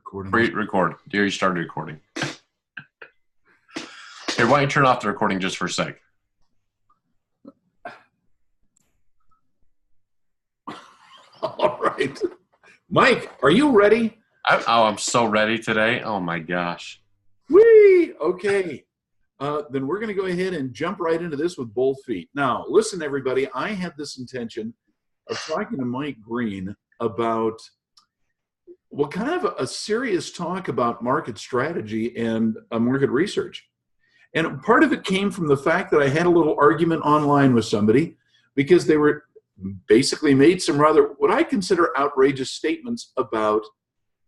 recording. Record. You already started recording. Here, why don't you turn off the recording just for a sec? All right. Mike, are you ready? I'm so ready today. Oh, my gosh. Whee! Okay. Then we're going to go ahead and jump right into this with both feet. Now, listen, everybody. I had this intention of talking to Mike Green about, well, kind of a serious talk about market strategy and market research. And part of it came from the fact that I had a little argument online with somebody because they were basically made some rather what I consider outrageous statements about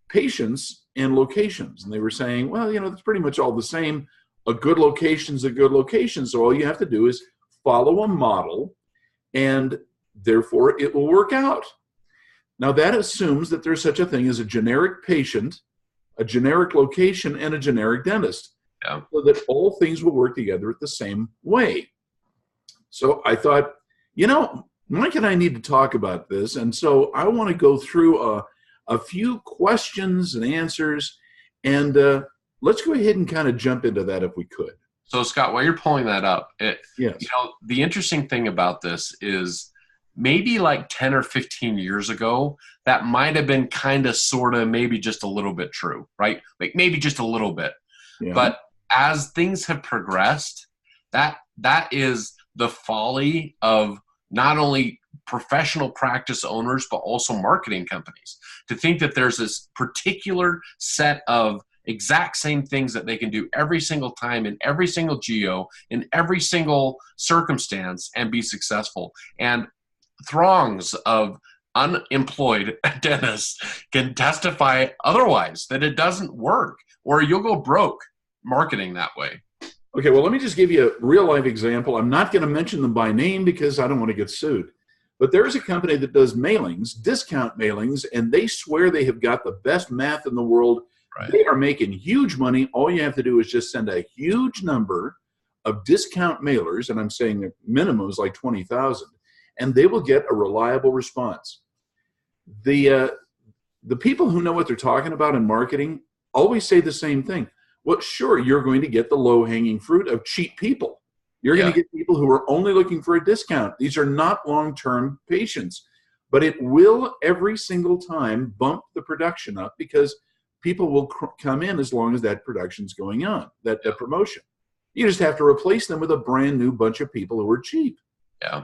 patients and locations. And they were saying, well, you know, it's pretty much all the same. A good location's a good location. So all you have to do is follow a model and therefore it will work out. Now that assumes that there's such a thing as a generic patient, a generic location, and a generic dentist. Yeah. So that all things will work together the same way. So I thought, you know, Mike and I need to talk about this. And so I want to go through a few questions and answers. And let's go ahead and kind of jump into that if we could. So, Scott, while you're pulling that up, Yes. You know, the interesting thing about this is maybe like 10 or 15 years ago, that might have been kind of, sort of, maybe just a little bit true, right? Like maybe just a little bit. Yeah. But as things have progressed, that is the folly of not only professional practice owners, but also marketing companies, to think that there's this particular set of exact same things that they can do every single time in every single geo, in every single circumstance, and be successful. And throngs of unemployed dentists can testify otherwise, that it doesn't work, or you'll go broke marketing that way. Okay, well, let me just give you a real life example. I'm not going to mention them by name because I don't want to get sued. But there's a company that does mailings, discount mailings, and they swear they have got the best math in the world. Right. They are making huge money. All you have to do is just send a huge number of discount mailers, and I'm saying the minimum is like 20,000, and they will get a reliable response. The people who know what they're talking about in marketing always say the same thing. Well, sure, you're going to get the low-hanging fruit of cheap people. You're going to get people who are only looking for a discount. These are not long-term patients. But it will, every single time, bump the production up because people will come in as long as that production's going on, that promotion. You just have to replace them with a brand new bunch of people who are cheap. Yeah.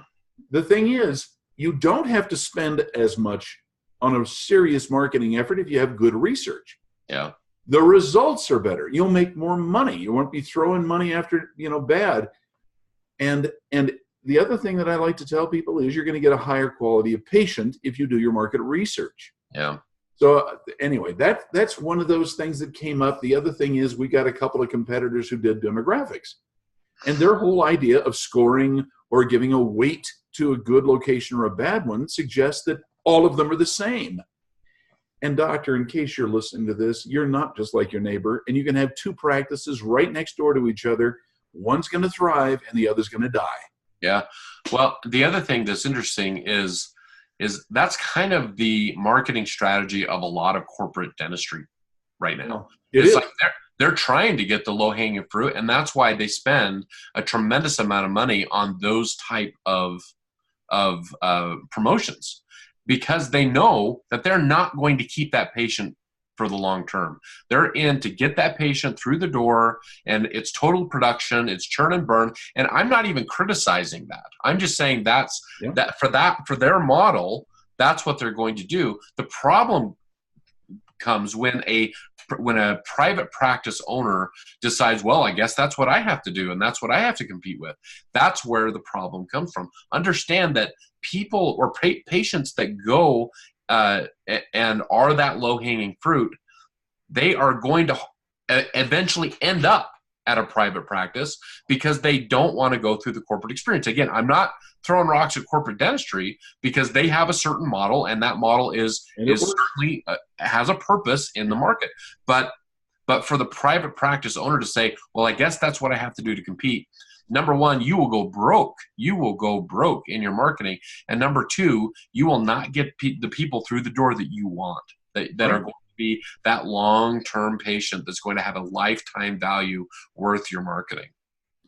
The thing is, you don't have to spend as much on a serious marketing effort if you have good research. Yeah. The results are better. You'll make more money. You won't be throwing money after, bad. And the other thing that I like to tell people is you're going to get a higher quality of patient if you do your market research. Yeah. So anyway, that's one of those things that came up. The other thing is we got a couple of competitors who did demographics. And their whole idea of scoring or giving a weight to a good location or a bad one suggests that all of them are the same. And doctor, in case you're listening to this, you're not just like your neighbor, and you can have two practices right next door to each other. One's going to thrive and the other's going to die. Yeah. Well, the other thing that's interesting is that's kind of the marketing strategy of a lot of corporate dentistry right now. It's like they're trying to get the low-hanging fruit, and that's why they spend a tremendous amount of money on those type of promotions, because they know that they're not going to keep that patient for the long term. They're in to get that patient through the door, and it's total production, it's churn and burn. And I'm not even criticizing that. I'm just saying that for their model, that's what they're going to do. The problem comes when a private practice owner decides, well, I guess that's what I have to do, and that's what I have to compete with. That's where the problem comes from. Understand that people or patients that go and are that low-hanging fruit, they are going to eventually end up at a private practice because they don't want to go through the corporate experience. Again, I'm not throwing rocks at corporate dentistry because they have a certain model, and that model is certainly has a purpose in the market. But for the private practice owner to say, well, I guess that's what I have to do to compete. Number one, you will go broke. You will go broke in your marketing. And number two, you will not get the people through the door that you want, that are going to be that long-term patient that's going to have a lifetime value worth your marketing.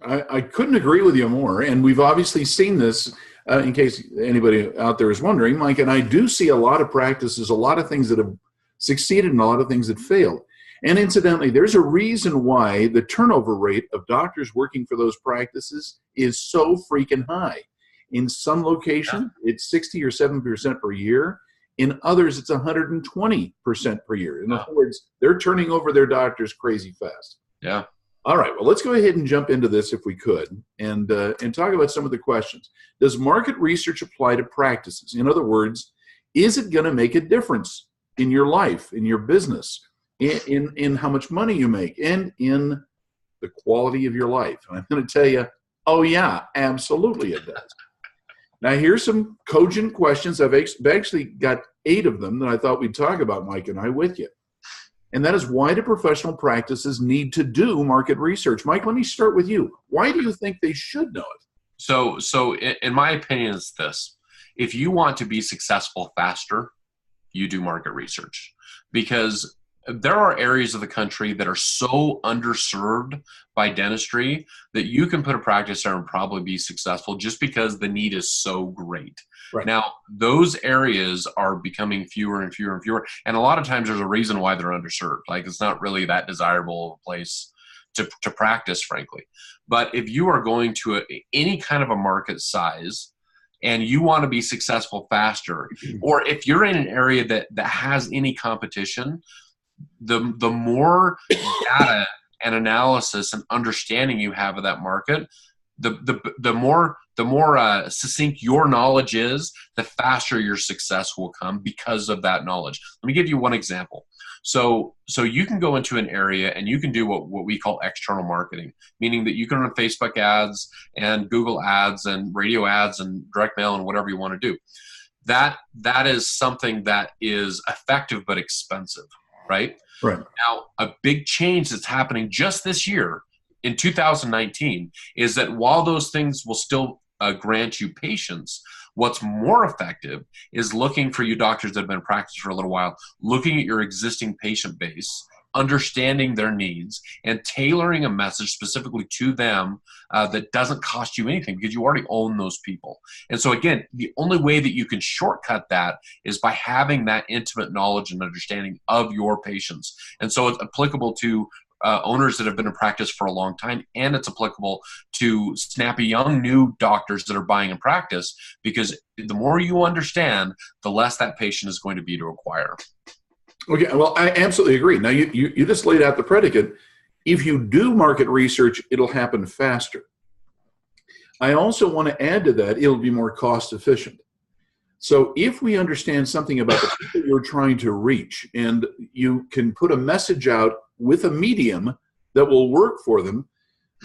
I couldn't agree with you more. And we've obviously seen this, in case anybody out there is wondering, Mike and I do see a lot of practices, a lot of things that have succeeded and a lot of things that failed. And incidentally, there's a reason why the turnover rate of doctors working for those practices is so freaking high. In some locations, it's 60 or 70% per year. In others, it's 120% per year. In other words, they're turning over their doctors crazy fast. Yeah. All right, well, let's go ahead and jump into this if we could and talk about some of the questions. Does market research apply to practices? In other words, is it going to make a difference in your life, in your business, in how much money you make, and in the quality of your life? And I'm going to tell you, oh, yeah, absolutely it does. Now, here's some cogent questions. I've actually got 8 of them that I thought we'd talk about, Mike and I, with you. And that is, why do professional practices need to do market research? Mike, let me start with you. Why do you think they should know it? So in my opinion, it's this. If you want to be successful faster, you do market research. Because there are areas of the country that are so underserved by dentistry that you can put a practice there and probably be successful just because the need is so great. Right. Now, those areas are becoming fewer and fewer and fewer. And a lot of times there's a reason why they're underserved. Like, it's not really that desirable of a place to practice, frankly. But if you are going to any kind of a market size and you want to be successful faster, or if you're in an area that has any competition, the more data and analysis and understanding you have of that market, the more succinct your knowledge is, the faster your success will come because of that knowledge. Let me give you one example. So you can go into an area and you can do what we call external marketing, meaning that you can run Facebook ads and Google ads and radio ads and direct mail and whatever you want to do. That is something that is effective but expensive, right? Right. Now, a big change that's happening just this year in 2019 is that while those things will still grant you patients, what's more effective is looking for you doctors that have been in practice for a little while, looking at your existing patient base, understanding their needs, and tailoring a message specifically to them that doesn't cost you anything because you already own those people. And so again, the only way that you can shortcut that is by having that intimate knowledge and understanding of your patients. And so it's applicable to owners that have been in practice for a long time, and it's applicable to snappy young new doctors that are buying in practice, because the more you understand, the less that patient is going to be to acquire. Okay, well, I absolutely agree. Now, you just laid out the predicate. If you do market research, it'll happen faster. I also want to add to that, it'll be more cost efficient. So if we understand something about the people you're trying to reach, and you can put a message out with a medium that will work for them,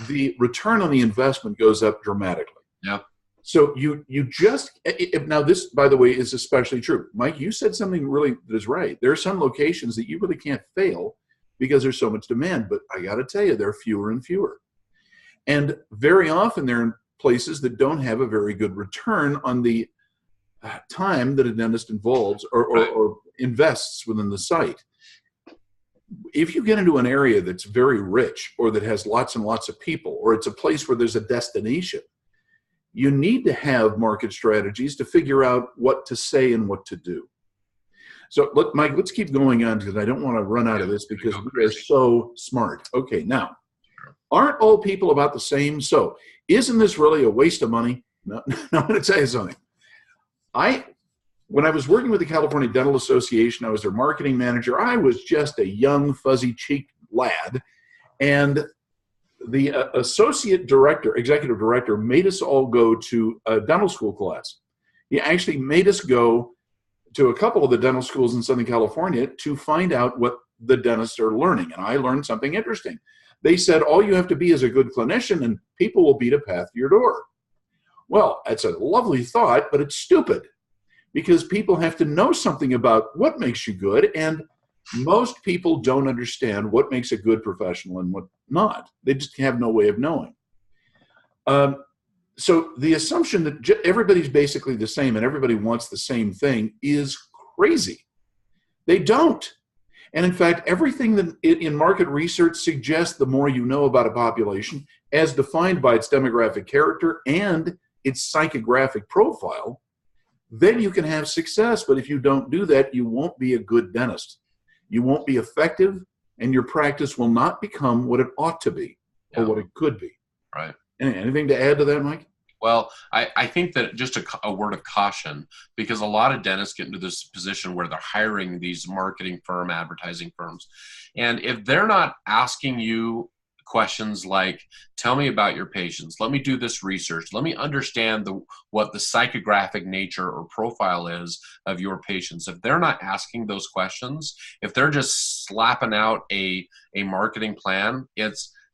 the return on the investment goes up dramatically. Yeah. So you just, now this, by the way, is especially true. Mike, you said something really that is right. There are some locations that you really can't fail because there's so much demand, but I got to tell you, there are fewer and fewer. And very often they're in places that don't have a very good return on the time that a dentist involves or invests within the site. If you get into an area that's very rich, or that has lots and lots of people, or it's a place where there's a destination, you need to have market strategies to figure out what to say and what to do. So look, Mike, let's keep going on, because I don't want to run out of this because we are so smart. Okay, now, aren't all people about the same? So isn't this really a waste of money? No, I'm going to tell you something. When I was working with the California Dental Association, I was their marketing manager. I was just a young, fuzzy-cheeked lad. And the executive director, made us all go to a dental school class. He actually made us go to a couple of the dental schools in Southern California to find out what the dentists are learning. And I learned something interesting. They said, all you have to be is a good clinician, and people will beat a path to your door. Well, that's a lovely thought, but it's stupid, because people have to know something about what makes you good, and most people don't understand what makes a good professional and what not. They just have no way of knowing. So the assumption that everybody's basically the same and everybody wants the same thing is crazy. They don't. And in fact, everything that in market research suggests the more you know about a population, as defined by its demographic character and its psychographic profile, then you can have success. But if you don't do that, you won't be a good dentist. You won't be effective, and your practice will not become what it ought to be or what it could be. Right. Anything to add to that, Mike? Well, I think that just a word of caution, because a lot of dentists get into this position where they're hiring these marketing firm, advertising firms. And if they're not asking you questions like, tell me about your patients, let me do this research, let me understand what the psychographic nature or profile is of your patients. If they're not asking those questions, if they're just slapping out a marketing plan,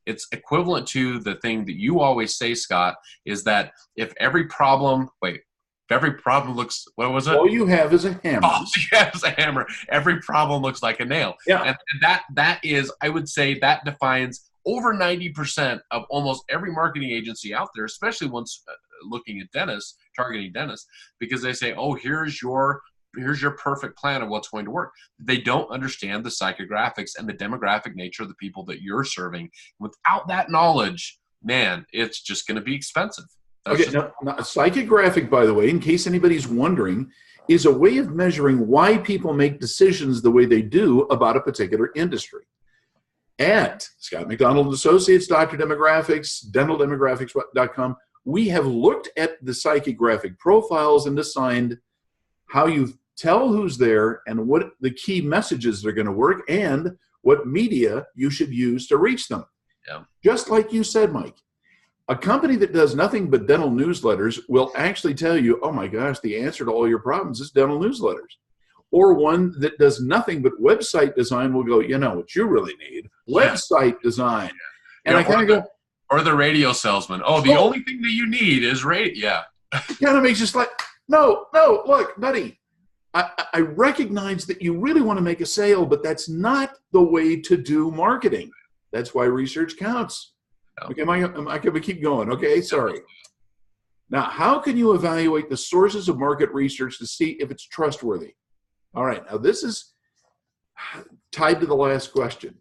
it's equivalent to the thing that you always say, Scott, is that if every problem looks, what was it? All you have is a hammer. All you have is a hammer. Every problem looks like a nail. Yeah. And that is, I would say, that defines over 90% of almost every marketing agency out there, especially once looking at dentists, targeting dentists, because they say, oh, here's your perfect plan of what's going to work. They don't understand the psychographics and the demographic nature of the people that you're serving. Without that knowledge, man, it's just going to be expensive. Okay, now, psychographic, by the way, in case anybody's wondering, is a way of measuring why people make decisions the way they do about a particular industry. At Scott McDonald Associates, Dr. Demographics, DentalDemographics.com, we have looked at the psychographic profiles and assigned how you tell who's there and what the key messages are going to work and what media you should use to reach them. Yeah. Just like you said, Mike, a company that does nothing but dental newsletters will actually tell you, oh my gosh, the answer to all your problems is dental newsletters. Or one that does nothing but website design will go, you know what you really need? Website design. And I kind of go, or the radio salesman. Oh, the only thing that you need is radio. Yeah. It kind of makes you like, no, look, buddy, I recognize that you really want to make a sale, but that's not the way to do marketing. That's why research counts. No. Okay, am I going to keep going? Okay, sorry. Now, how can you evaluate the sources of market research to see if it's trustworthy? All right, now this is tied to the last question.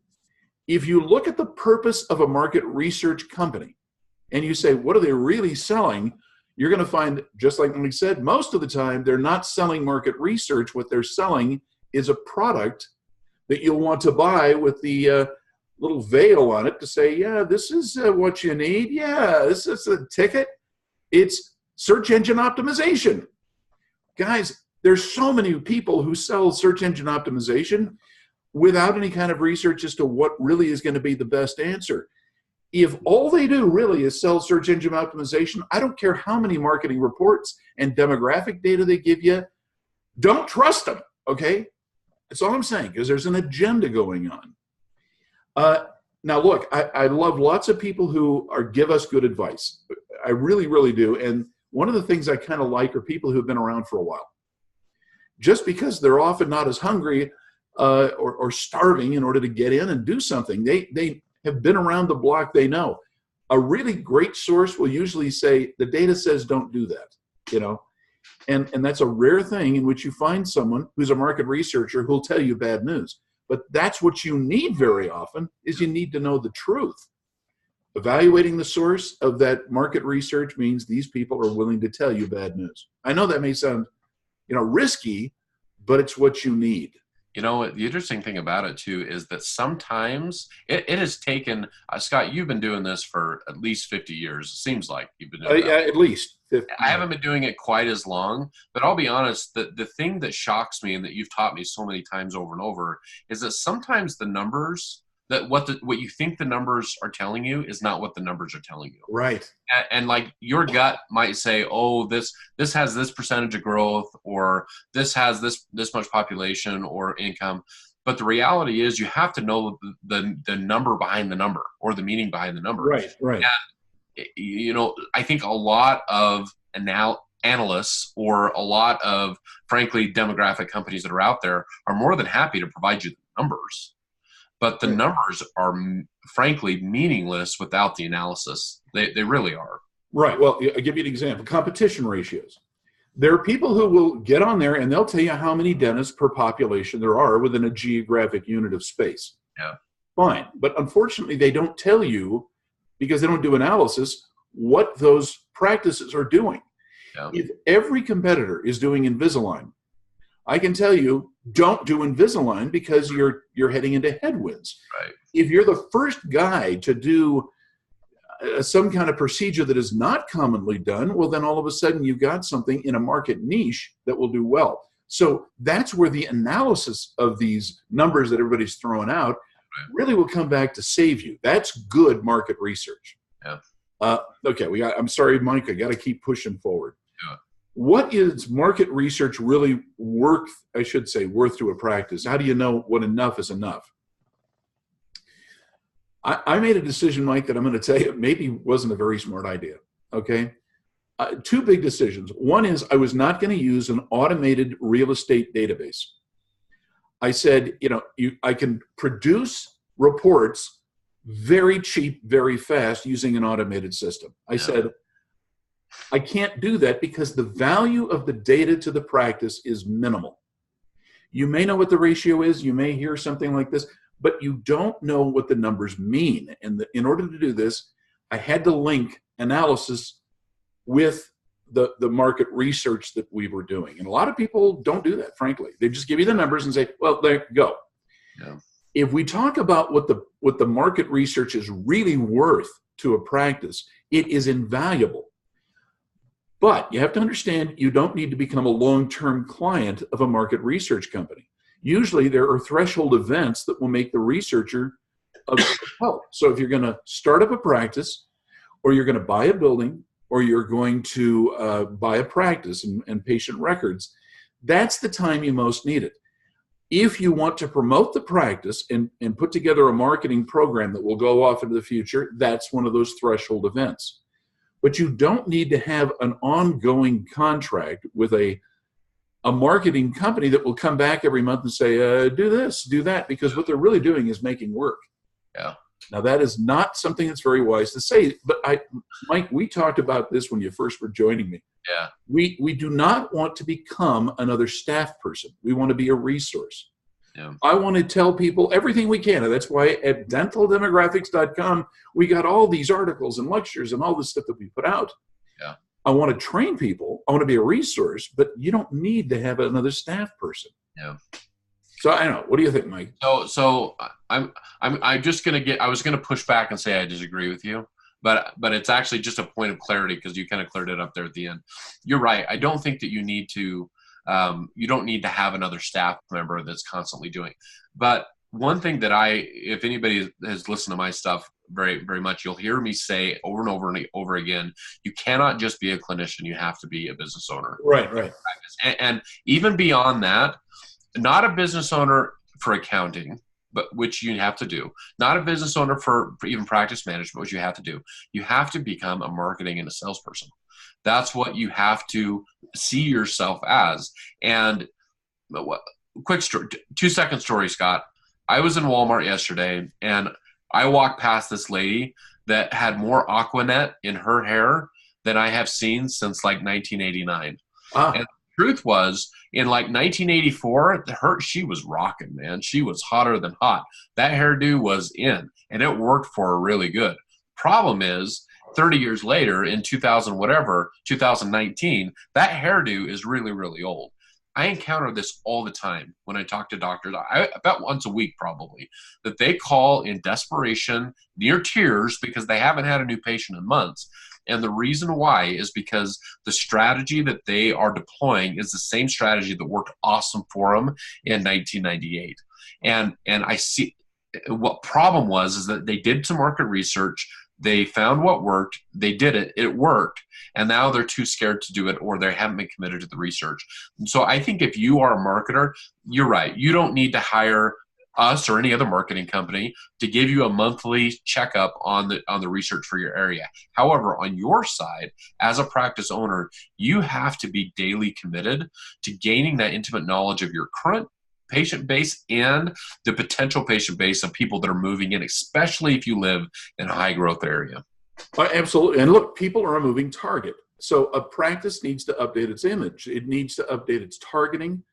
If you look at the purpose of a market research company and you say, what are they really selling? You're going to find, just like we said, most of the time they're not selling market research. What they're selling is a product that you'll want to buy with the little veil on it to say, yeah, this is what you need. Yeah, this is a ticket. It's search engine optimization. Guys, there's so many people who sell search engine optimization without any kind of research as to what really is going to be the best answer. If all they do really is sell search engine optimization, I don't care how many marketing reports and demographic data they give you, don't trust them, okay? That's all I'm saying, because there's an agenda going on. Now, look, I love lots of people who give us good advice. I really, really do. And one of the things I kind of like are people who've been around for a while. Just because they're often not as hungry or starving in order to get in and do something, they have been around the block, they know. A really great source will usually say, the data says don't do that, you know? And that's a rare thing in which you find someone who's a market researcher who'll tell you bad news. But that's what you need very often, is you need to know the truth. Evaluating the source of that market research means these people are willing to tell you bad news. I know that may sound, risky, but it's what you need. The interesting thing about it, too, is that sometimes it has taken, Scott, you've been doing this for at least 50 years. It seems like you've been doing that. At least 50. I haven't been doing it quite as long, but I'll be honest, the thing that shocks me and that you've taught me so many times over and over is that sometimes the numbers, that what you think the numbers are telling you is not what the numbers are telling you. Right. And like your gut might say, oh, this has this percentage of growth, or this has this much population or income. But the reality is you have to know the number behind the number, or the meaning behind the number. Right. And, I think a lot of analysts, or a lot of, frankly, demographic companies that are out there are more than happy to provide you the numbers. But the numbers are, frankly, meaningless without the analysis. They really are. Right. Well, I'll give you an example. Competition ratios. There are people who will get on there and they'll tell you how many dentists per population there are within a geographic unit of space. Yeah. Fine. But unfortunately, they don't tell you, because they don't do analysis, what those practices are doing. Yeah. If every competitor is doing Invisalign, I can tell you, don't do Invisalign, because you're heading into headwinds. Right. If you're the first guy to do some kind of procedure that is not commonly done, well, then all of a sudden you've got something in a market niche that will do well. So that's where the analysis of these numbers that everybody's throwing out really will come back to save you. That's good market research. Yeah. Okay, I'm sorry, Mike, I got to keep pushing forward. Yeah. What is market research really worth to a practice? How do you know what enough is enough? I made a decision, Mike, that I'm going to tell you maybe wasn't a very smart idea, okay? Two big decisions. One is I was not going to use an automated real estate database. I said, I can produce reports very cheap, very fast using an automated system. I said, I can't do that because the value of the data to the practice is minimal. You may know what the ratio is. You may hear something like this, but you don't know what the numbers mean. And in order to do this, I had to link analysis with the market research that we were doing. And a lot of people don't do that, frankly. They just give you the numbers and say, well, there you go. Yeah. If we talk about what the market research is really worth to a practice, it is invaluable. But you have to understand, you don't need to become a long-term client of a market research company. Usually there are threshold events that will make the researcher of help. So if you're going to start up a practice, or you're going to buy a building, or you're going to buy a practice and patient records, that's the time you most need it. If you want to promote the practice and put together a marketing program that will go off into the future, that's one of those threshold events. But you don't need to have an ongoing contract with a marketing company that will come back every month and say, do this, do that, because what they're really doing is making work. Yeah. Now, that is not something that's very wise to say, but Mike, we talked about this when you first were joining me. Yeah. We do not want to become another staff person. We want to be a resource. Yeah. I want to tell people everything we can. And that's why at dentaldemographics.com, we got all these articles and lectures and all this stuff that we put out. Yeah. I want to train people. I want to be a resource, but you don't need to have another staff person. Yeah. So I don't know. What do you think, Mike? So I'm just going to I was going to push back and say I disagree with you, but it's actually just a point of clarity because you kind of cleared it up there at the end. You're right. I don't think that you need to, you don't need to have another staff member that's constantly doing. But one thing that if anybody has listened to my stuff very, very much, you'll hear me say over and over and over again, you cannot just be a clinician. You have to be a business owner. Right, right. And even beyond that, not a business owner for accounting, but which you have to do. Not a business owner for even practice management, which you have to do. You have to become a marketing and a salesperson. That's what you have to see yourself as. And quick story, 2-second story, Scott. I was in Walmart yesterday, and I walked past this lady that had more Aquanet in her hair than I have seen since like 1989. Ah. And the truth was, in like 1984, she was rocking, man. She was hotter than hot. That hairdo was in, and it worked for her really good. Problem is, 30 years later, in 2019, that hairdo is really, really old. I encounter this all the time when I talk to doctors, about once a week probably, that they call in desperation, near tears, because they haven't had a new patient in months. And the reason why is because the strategy that they are deploying is the same strategy that worked awesome for them in 1998. And I see what problem was is that they did some market research. They found what worked. They did it. It worked. And now they're too scared to do it, or they haven't been committed to the research. And so I think if you are a marketer, you're right. You don't need to hire us or any other marketing company to give you a monthly checkup on the research for your area. However, on your side, as a practice owner, you have to be daily committed to gaining that intimate knowledge of your current patient base and the potential patient base of people that are moving in, especially if you live in a high growth area. Absolutely. And look, people are a moving target. So a practice needs to update its image. It needs to update its targeting.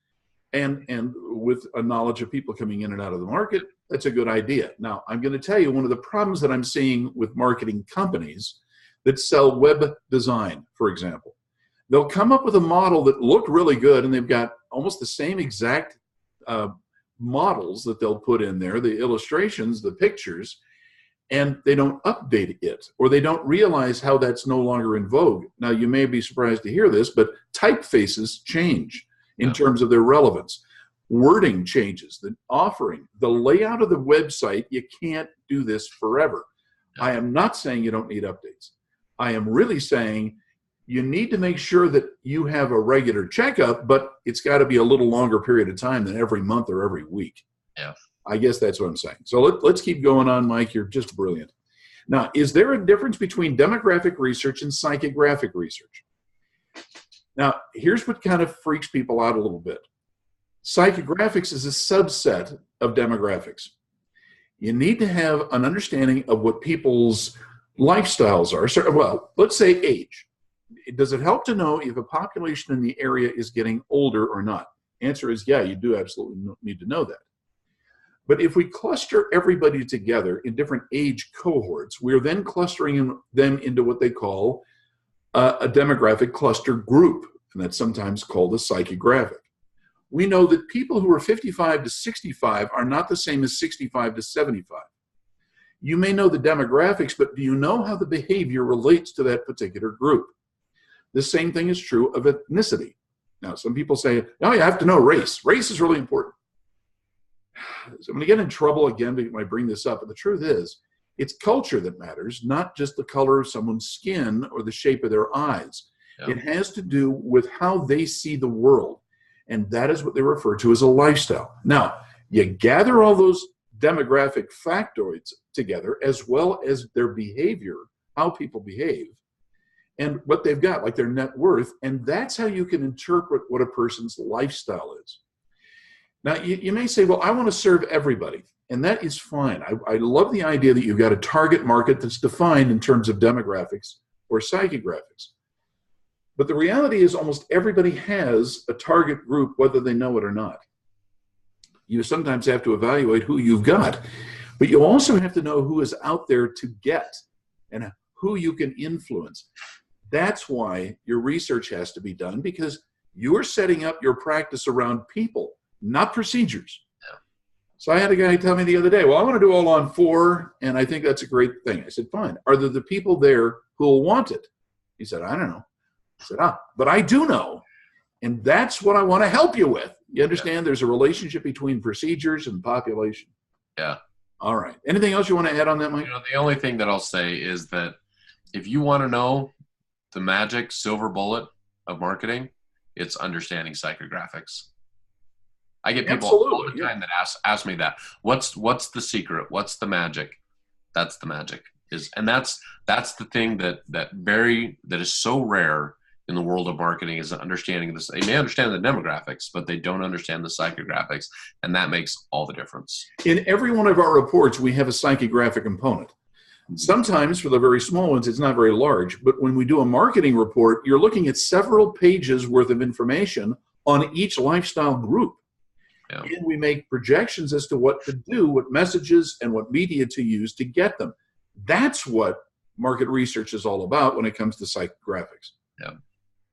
And with a knowledge of people coming in and out of the market, that's a good idea. Now, I'm going to tell you one of the problems that I'm seeing with marketing companies that sell web design, for example. They'll come up with a model that looked really good, and they've got almost the same exact models that they'll put in there, the illustrations, the pictures, and they don't update it, or they don't realize how that's no longer in vogue. Now, you may be surprised to hear this, but typefaces change in terms of their relevance. Wording changes, the offering, the layout of the website. You can't do this forever. I am not saying you don't need updates. I am really saying you need to make sure that you have a regular checkup, but it's got to be a little longer period of time than every month or every week. Yeah. I guess that's what I'm saying. So let's keep going on, Mike. You're just brilliant. Now, is there a difference between demographic research and psychographic research? Now, here's what kind of freaks people out a little bit. Psychographics is a subset of demographics. You need to have an understanding of what people's lifestyles are. So, well, let's say age. Does it help to know if a population in the area is getting older or not? Answer is yeah, you do absolutely need to know that. But if we cluster everybody together in different age cohorts, we're then clustering them into what they call a demographic cluster group, and that's sometimes called a psychographic. We know that people who are 55 to 65 are not the same as 65 to 75. You may know the demographics, but do you know how the behavior relates to that particular group? The same thing is true of ethnicity. Now, some people say, oh, you have to know race. Race is really important. So I'm going to get in trouble again when I bring this up, but the truth is, it's culture that matters, not just the color of someone's skin or the shape of their eyes. Yeah. It has to do with how they see the world, and that is what they refer to as a lifestyle. Now, you gather all those demographic factoids together, as well as their behavior, how people behave, and what they've got, like their net worth, and that's how you can interpret what a person's lifestyle is. Now, you may say, well, I want to serve everybody, and that is fine. I love the idea that you've got a target market that's defined in terms of demographics or psychographics. But the reality is almost everybody has a target group, whether they know it or not. You sometimes have to evaluate who you've got, but you also have to know who is out there to get and who you can influence. That's why your research has to be done, because you're setting up your practice around people, not procedures. Yeah. So I had a guy tell me the other day, well, I want to do all on 4, and I think that's a great thing. I said, fine. Are there the people there who will want it? He said, I don't know. I said, but I do know, and that's what I want to help you with. You understand? There's a relationship between procedures and population. Yeah. All right. Anything else you want to add on that, Mike? The only thing that I'll say is that if you want to know the magic silver bullet of marketing, it's understanding psychographics. I get people all the time that ask me that. What's the secret? What's the magic? That's the magic. That's the thing that is so rare in the world of marketing, is understanding this. They may understand the demographics, but they don't understand the psychographics, and that makes all the difference. In every one of our reports, we have a psychographic component. Sometimes for the very small ones, it's not very large, but when we do a marketing report, you're looking at several pages worth of information on each lifestyle group. Yeah. And we make projections as to what to do, what messages and what media to use to get them. That's what market research is all about when it comes to psychographics. Yeah.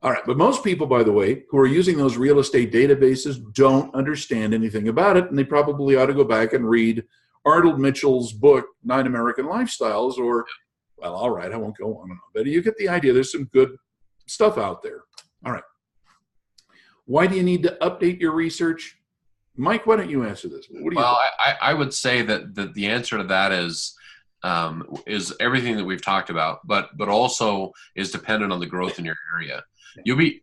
All right, but most people, by the way, who are using those real estate databases don't understand anything about it, and they probably ought to go back and read Arnold Mitchell's book, 9 American Lifestyles, or, well, all right, I won't go on and on, but you get the idea. There's some good stuff out there. All right. Why do you need to update your research? Mike, why don't you answer this? What do you think? I would say that the answer to that is everything that we've talked about, but also is dependent on the growth in your area.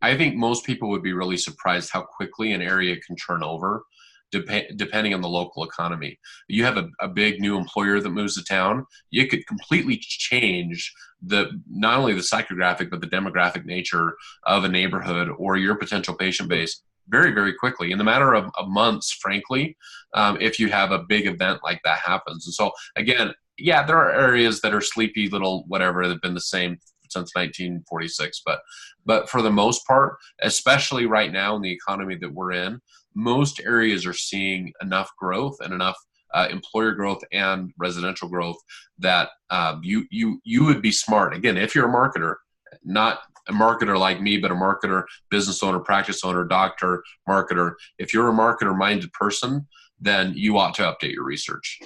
I think most people would be really surprised how quickly an area can turn over, depending on the local economy. You have a big new employer that moves to town, you could completely change not only the psychographic, but the demographic nature of a neighborhood or your potential patient base very, very quickly, in the matter of months, frankly, if you have a big event like that happens. And so, again, yeah, there are areas that are sleepy little whatever that have been the same since 1946, but for the most part, especially right now in the economy that we're in, most areas are seeing enough growth and enough employer growth and residential growth that you would be smart. Again, if you're a marketer, not a marketer like me, but a marketer, business owner, practice owner, doctor, marketer. If you're a marketer-minded person, then you ought to update your research.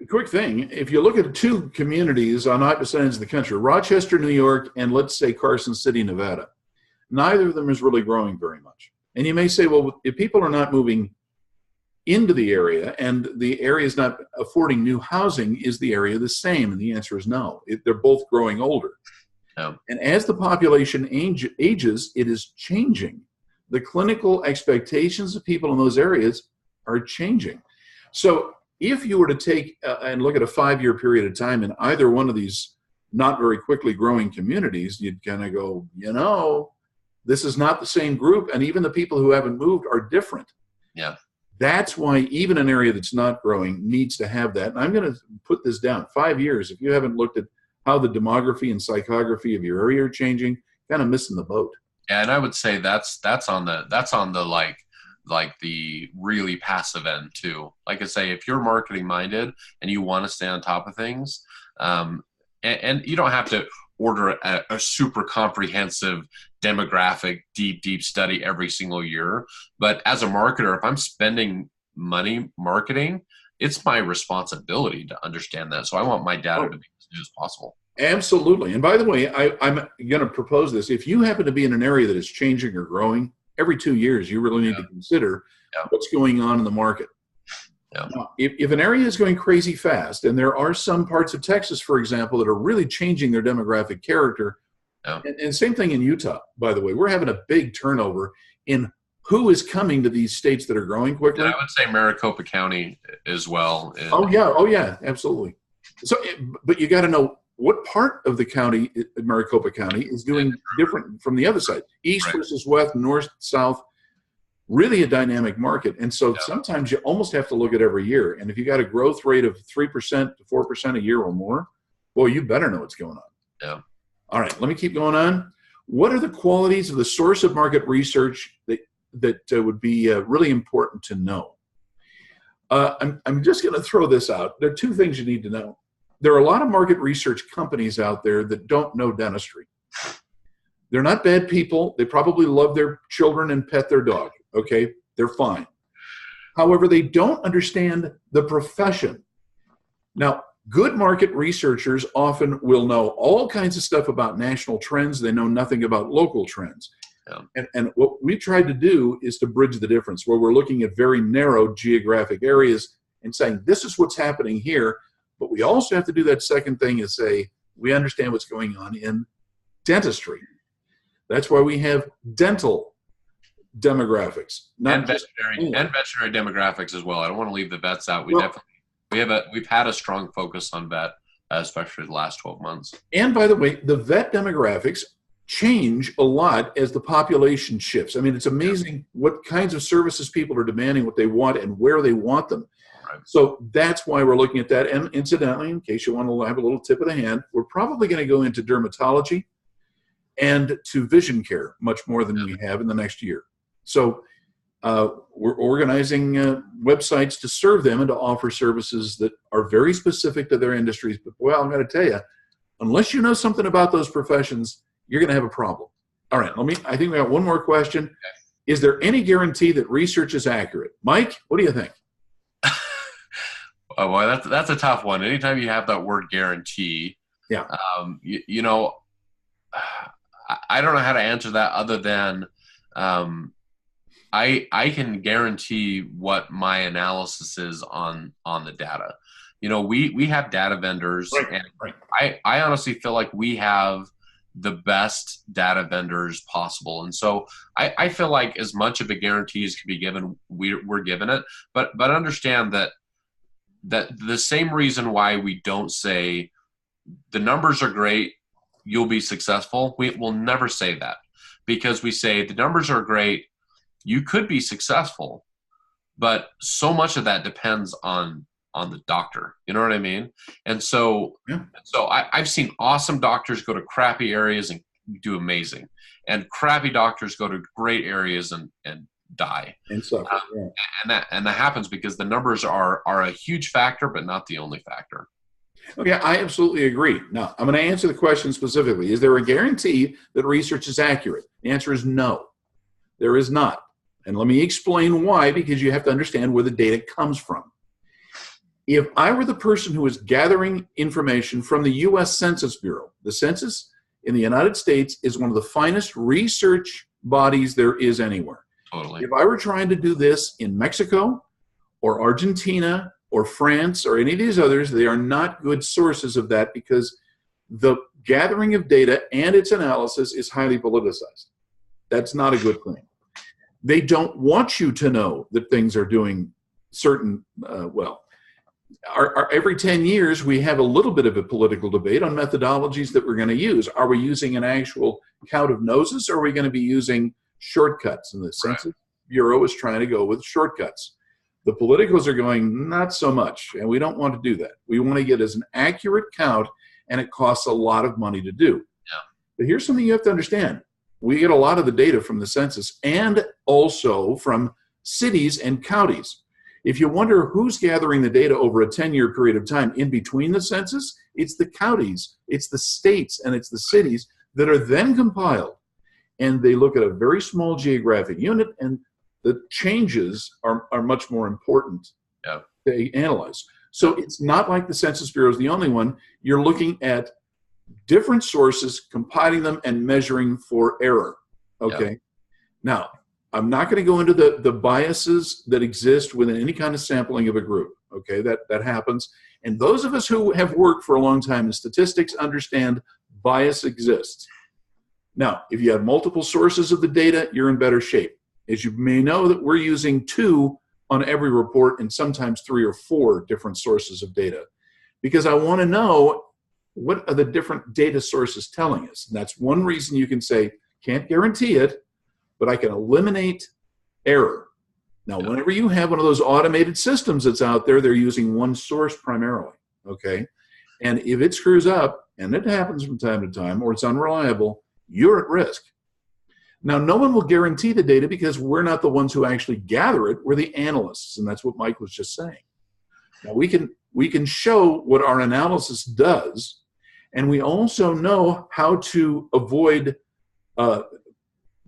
Quick thing, if you look at two communities on opposite ends of the country, Rochester, New York, and let's say Carson City, Nevada, neither of them is really growing very much. And you may say, well, if people are not moving into the area and the area is not affording new housing, is the area the same? And the answer is no. They're both growing older. Yeah. And as the population ages, it is changing. The clinical expectations of people in those areas are changing. So if you were to take and look at a 5-year period of time in either one of these not very quickly growing communities, you'd kind of go, this is not the same group. And even the people who haven't moved are different. Yeah. That's why even an area that's not growing needs to have that. And I'm going to put this down. 5 years, if you haven't looked at how the demography and psychography of your area are changing, kind of missing the boat. Yeah, and I would say that's on the like the really passive end too. Like I say, if you're marketing minded and you want to stay on top of things, and you don't have to order a super comprehensive demographic deep study every single year, but as a marketer, if I'm spending money marketing, it's my responsibility to understand that. So I want my data to be as good as possible. Absolutely. And by the way, I'm going to propose this. If you happen to be in an area that is changing or growing, every 2 years, you really need to consider what's going on in the market. Yeah. Now, if an area is going crazy fast, and there are some parts of Texas, for example, that are really changing their demographic character, and same thing in Utah, by the way, we're having a big turnover in who is coming to these states that are growing quickly. And I would say Maricopa County as well. Oh yeah, absolutely. So, but you got to know what part of the county, Maricopa County, is doing different from the other side. East versus west, north, south, really a dynamic market. And so sometimes you almost have to look at every year. And if you got a growth rate of 3% to 4% a year or more, boy, you better know what's going on. Yeah. All right, let me keep going on. What are the qualities of the source of market research that would be really important to know? I'm just going to throw this out. There are two things you need to know. There are a lot of market research companies out there that don't know dentistry. They're not bad people. They probably love their children and pet their dog. Okay, they're fine. However, they don't understand the profession. Now, good market researchers often will know all kinds of stuff about national trends. They know nothing about local trends. Yeah. And what we tried to do is to bridge the difference, where we're looking at very narrow geographic areas and saying, this is what's happening here. But we also have to do that second thing is say, we understand what's going on in dentistry. That's why we have dental demographics. And veterinary demographics as well. I don't want to leave the vets out. We've had a strong focus on vet, especially the last 12 months. And by the way, the vet demographics change a lot as the population shifts. I mean, it's amazing what kinds of services people are demanding, what they want, and where they want them. Right. So that's why we're looking at that. And incidentally, in case you want to have a little tip of the hand, we're probably going to go into dermatology and to vision care much more than we have in the next year. So we're organizing websites to serve them and to offer services that are very specific to their industries. But, well, I'm going to tell you, unless you know something about those professions, you're going to have a problem. All right, I think we got one more question. Okay. Is there any guarantee that research is accurate? Mike, what do you think? Oh, boy, that's a tough one. Anytime you have that word guarantee, you know, I don't know how to answer that other than I can guarantee what my analysis is on the data. You know, we have data vendors, and I honestly feel like we have the best data vendors possible. And so I feel like as much of a guarantee as can be given, we're given it. But understand that the same reason why we don't say the numbers are great, you'll be successful, we'll never say that, because we say the numbers are great, you could be successful, but so much of that depends on on the doctor. You know what I mean? And so, Yeah. I've seen awesome doctors go to crappy areas and do amazing, and crappy doctors go to great areas and die. And suffer. Yeah. And that happens because the numbers are a huge factor, but not the only factor. Okay, I absolutely agree. Now, I'm going to answer the question specifically. Is there a guarantee that research is accurate? The answer is no. There is not. And let me explain why, because you have to understand where the data comes from. If I were the person who is gathering information from the U.S. Census Bureau, the census in the United States is one of the finest research bodies there is anywhere. Totally. If I were trying to do this in Mexico or Argentina or France or any of these others, they are not good sources of that because the gathering of data and its analysis is highly politicized. That's not a good thing. They don't want you to know that things are doing certain, every 10 years we have a little bit of a political debate on methodologies that we're going to use. Are we using an actual count of noses, or are we going to be using shortcuts? And the Census Bureau is trying to go with shortcuts. The politicals are going, not so much, and we don't want to do that. We want to get as an accurate count, and it costs a lot of money to do. Yeah. But here's something you have to understand. We get a lot of the data from the census and also from cities and counties. If you wonder who's gathering the data over a 10-year period of time in between the census, it's the counties, it's the states, and it's the cities that are then compiled. And they look at a very small geographic unit, and the changes are much more important to analyze. So it's not like the Census Bureau is the only one. You're looking at different sources, compiling them, and measuring for error. Okay. Now, I'm not going to go into the biases that exist within any kind of sampling of a group. Okay, that happens. And those of us who have worked for a long time in statistics understand bias exists. Now, if you have multiple sources of the data, you're in better shape. As you may know, that we're using 2 on every report and sometimes 3 or 4 different sources of data, because I want to know what are the different data sources telling us. And that's one reason you can say, can't guarantee it, but I can eliminate error. Now, whenever you have one of those automated systems that's out there, they're using one source primarily, okay? And if it screws up, and it happens from time to time, or it's unreliable, you're at risk. Now, no one will guarantee the data because we're not the ones who actually gather it. We're the analysts, and that's what Mike was just saying. Now, we can show what our analysis does, and we also know how to avoid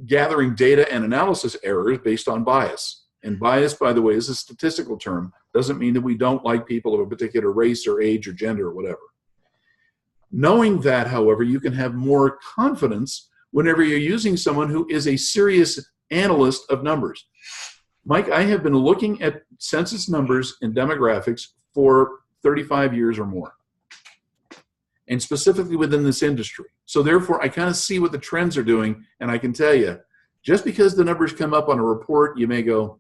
gathering data and analysis errors based on bias. And bias, by the way, is a statistical term. Doesn't mean that we don't like people of a particular race or age or gender or whatever. Knowing that, however, you can have more confidence whenever you're using someone who is a serious analyst of numbers. Mike, I have been looking at census numbers and demographics for 35 years or more, and specifically within this industry. So therefore, I kind of see what the trends are doing, and I can tell you, just because the numbers come up on a report, you may go,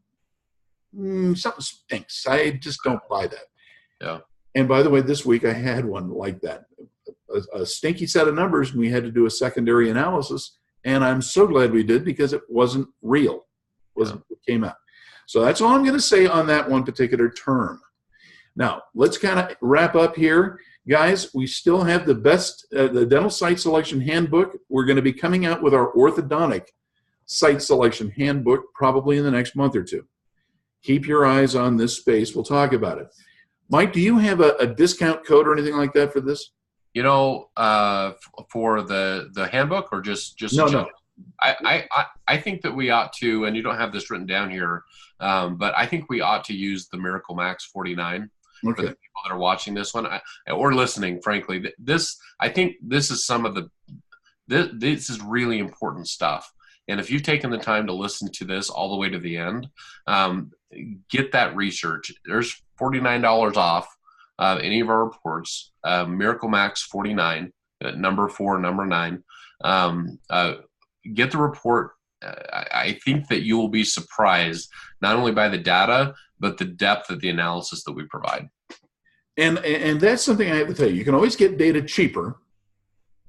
something stinks. I just don't buy that. Yeah. And by the way, this week I had one like that. A stinky set of numbers, and we had to do a secondary analysis, and I'm so glad we did because it wasn't real. It wasn't what came out. So that's all I'm going to say on that one particular term. Now, let's kind of wrap up here. Guys, we still have the best, the dental site selection handbook. We're going to be coming out with our orthodontic site selection handbook probably in the next month or 2. Keep your eyes on this space. We'll talk about it. Mike, do you have a discount code or anything like that for this? You know, for the handbook, or just no. I think that we ought to, and you don't have this written down here, but I think we ought to use the Miracle Max 49 for the people that are watching this one or listening. Frankly, I think this is this is really important stuff. And if you've taken the time to listen to this all the way to the end, get that research. There's $49 off any of our reports. Miracle Max 49, number 4, number 9. Get the report. I think that you will be surprised not only by the data, but the depth of the analysis that we provide. And that's something I have to tell you. You can always get data cheaper.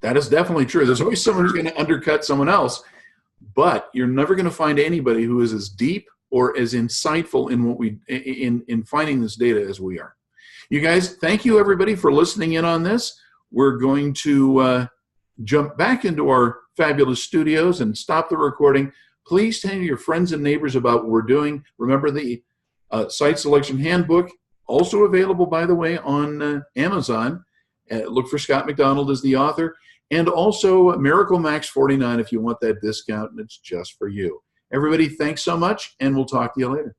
That is definitely true. There's always someone who's going to undercut someone else, but you're never going to find anybody who is as deep or as insightful in what in finding this data as we are. You guys, thank you everybody for listening in on this. We're going to jump back into our fabulous studios and stop the recording. Please tell your friends and neighbors about what we're doing. Remember the Site Selection Handbook, also available, by the way, on Amazon. Look for Scott McDonald as the author. And also Miracle Max 49 if you want that discount, and it's just for you. Everybody, thanks so much, and we'll talk to you later.